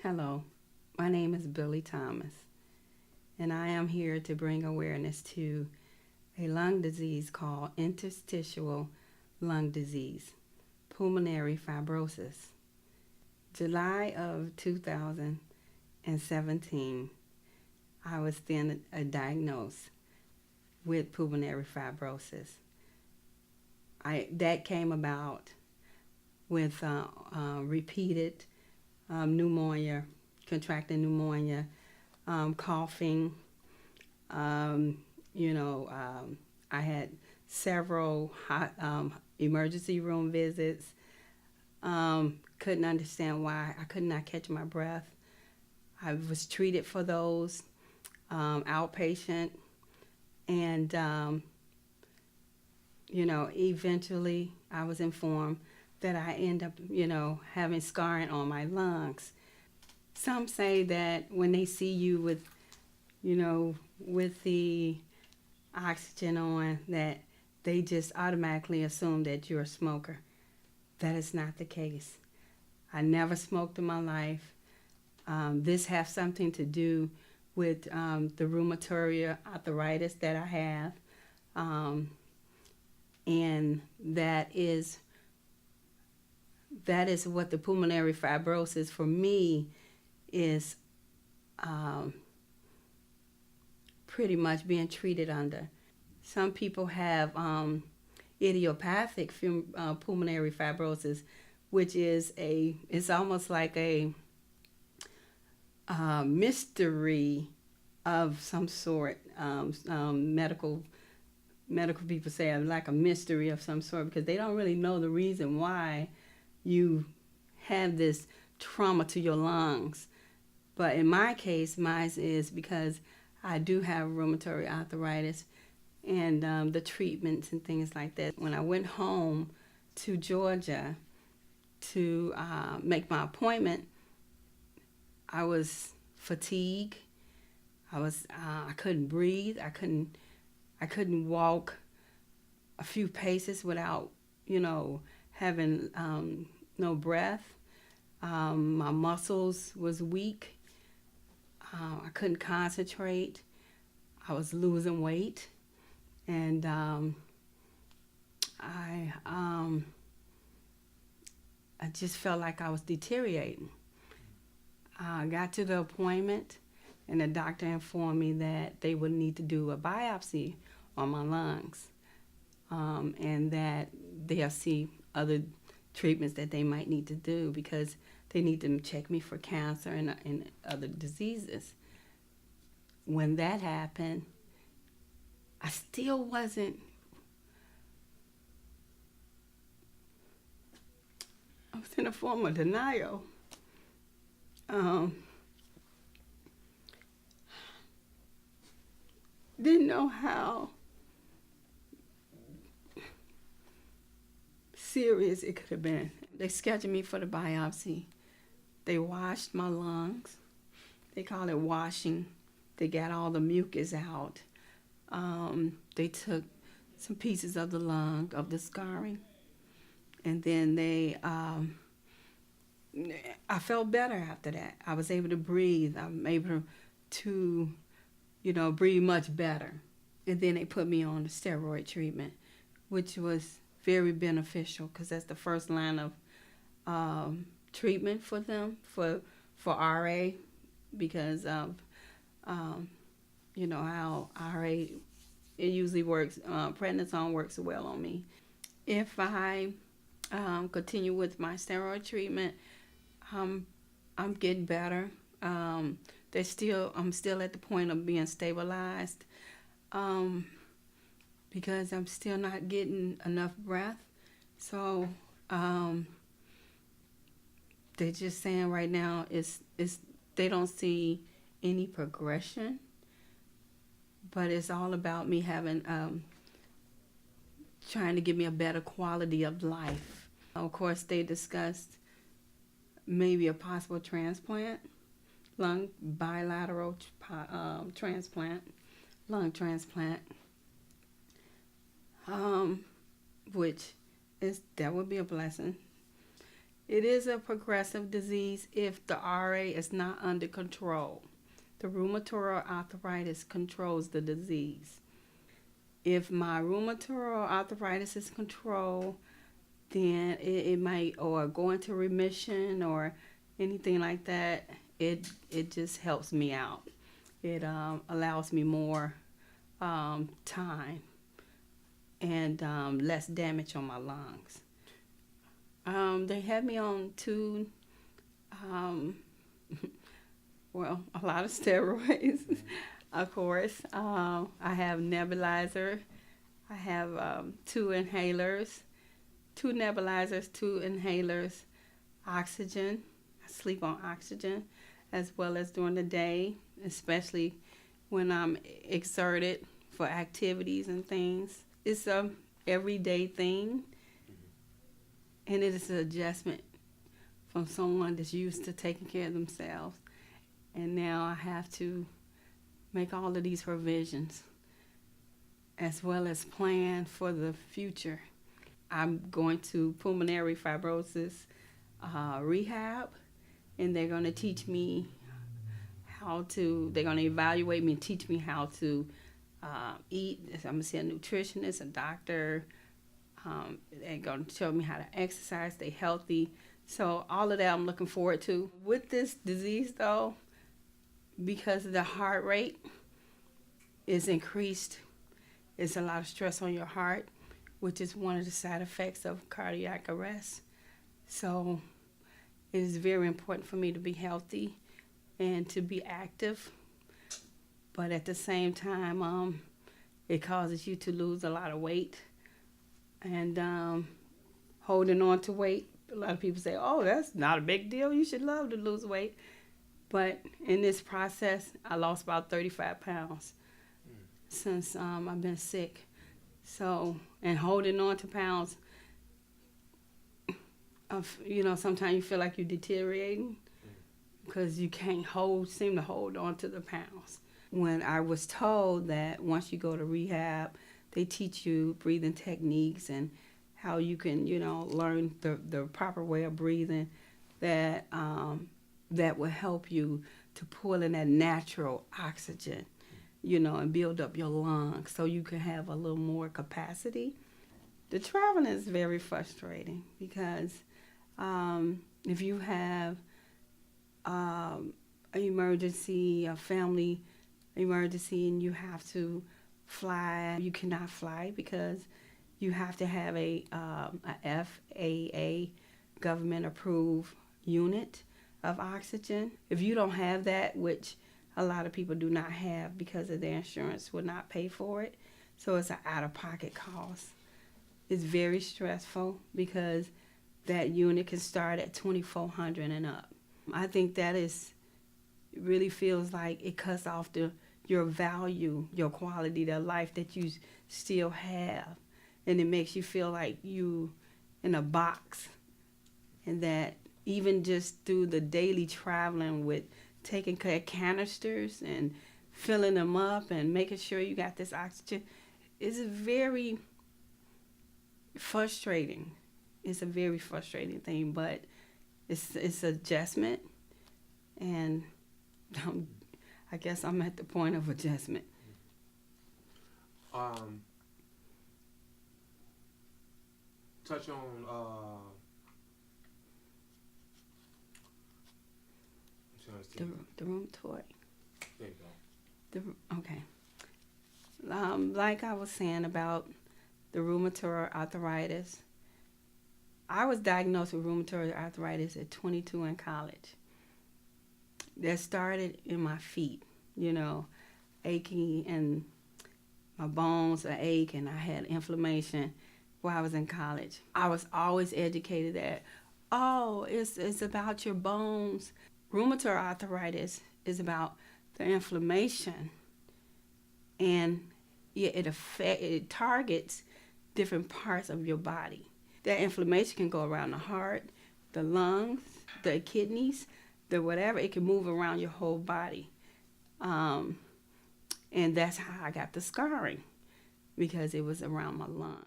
Hello, my name is Billy Thomas, and I am here to bring awareness to a lung disease called interstitial lung disease, pulmonary fibrosis. July of 2017, I was then diagnosed with pulmonary fibrosis. That came about with repeated pneumonia, contracting pneumonia, coughing. I had several emergency room visits. Couldn't understand why I could not catch my breath. I was treated for those outpatient, and eventually I was informed that I end up, having scarring on my lungs. Some say that when they see you with the oxygen on, that they just automatically assume that you're a smoker. That is not the case. I never smoked in my life. This has something to do with the rheumatoid arthritis that I have, and that is what the pulmonary fibrosis for me is pretty much being treated under. Some people have idiopathic pulmonary fibrosis, which is it's almost like a mystery of some sort. Medical people say it's like a mystery of some sort, because they don't really know the reason why you have this trauma to your lungs. But in my case, mine is because I do have rheumatoid arthritis, and the treatments and things like that. When I went home to Georgia to make my appointment, I was fatigued. I couldn't breathe. I couldn't walk a few paces without having no breath. My muscles was weak. I couldn't concentrate. I was losing weight, and I just felt like I was deteriorating. I got to the appointment, and the doctor informed me that they would need to do a biopsy on my lungs, and that they'll see other treatments that they might need to do, because they need to check me for cancer and other diseases. When that happened, I still wasn't, I was in a form of denial. Didn't know how serious it could have been. They scheduled me for the biopsy. They washed my lungs. They call it washing. They got all the mucus out. They took some pieces of the lung, of the scarring, and then I felt better after that. I was able to breathe. I'm able to, breathe much better. And then they put me on the steroid treatment, which was very beneficial, because that's the first line of treatment for them, for RA, because of how RA, it usually works. Prednisone works well on me. If I continue with my steroid treatment, I'm getting better. I'm still at the point of being stabilized, because I'm still not getting enough breath. So they're just saying right now they don't see any progression, but it's all about me having trying to give me a better quality of life. Of course, they discussed maybe a possible transplant, bilateral transplant, lung transplant, which that would be a blessing. It is a progressive disease if the RA is not under control. The rheumatoid arthritis controls the disease. If my rheumatoid arthritis is controlled, then it might or go into remission or anything like that. It just helps me out. It allows me more time and less damage on my lungs. They had me on two, well, a lot of steroids, of course. I have nebulizer. I have two inhalers, two nebulizers, two inhalers, oxygen. I sleep on oxygen as well as during the day, especially when I'm exerted for activities and things. It's a everyday thing, and it is an adjustment from someone that's used to taking care of themselves. And now I have to make all of these provisions as well as plan for the future. I'm going to Pulmonary Fibrosis Rehab, and they're going to teach me they're going to evaluate me and teach me how to eat. I'm going to see a nutritionist, a doctor. They're going to show me how to exercise, stay healthy. So all of that I'm looking forward to. With this disease, though, because the heart rate is increased, it's a lot of stress on your heart, which is one of the side effects of cardiac arrest. So it is very important for me to be healthy and to be active. But at the same time, it causes you to lose a lot of weight. And holding on to weight, a lot of people say, oh, that's not a big deal. You should love to lose weight. But in this process, I lost about 35 pounds since I've been sick. So, and holding on to pounds, sometimes you feel like you're deteriorating because you can't seem to hold on to the pounds. When I was told that once you go to rehab, they teach you breathing techniques and how you can, learn the proper way of breathing that will help you to pull in that natural oxygen, and build up your lungs so you can have a little more capacity. The traveling is very frustrating because if you have an emergency, a family emergency, and you have to fly, you cannot fly because you have to have a FAA government-approved unit of oxygen. If you don't have that, which a lot of people do not have because of their insurance will not pay for it, so it's an out-of-pocket cost. It's very stressful because that unit can start at $2,400 and up. I think that really feels like it cuts off your value, your quality of life that you still have, and it makes you feel like you in a box, and that even just through the daily traveling with taking canisters and filling them up and making sure you got this oxygen is very frustrating. It's a very frustrating thing, but it's adjustment, and I guess I'm at the point of adjustment. Touch on the rheumatoid. There you go. Okay. Like I was saying about the rheumatoid arthritis, I was diagnosed with rheumatoid arthritis at 22 in college. That started in my feet, aching, and my bones are ache, and I had inflammation while I was in college. I was always educated that, it's about your bones. Rheumatoid arthritis is about the inflammation, and it targets different parts of your body. That inflammation can go around the heart, the lungs, the kidneys, the whatever. It can move around your whole body. And that's how I got the scarring, because it was around my lung.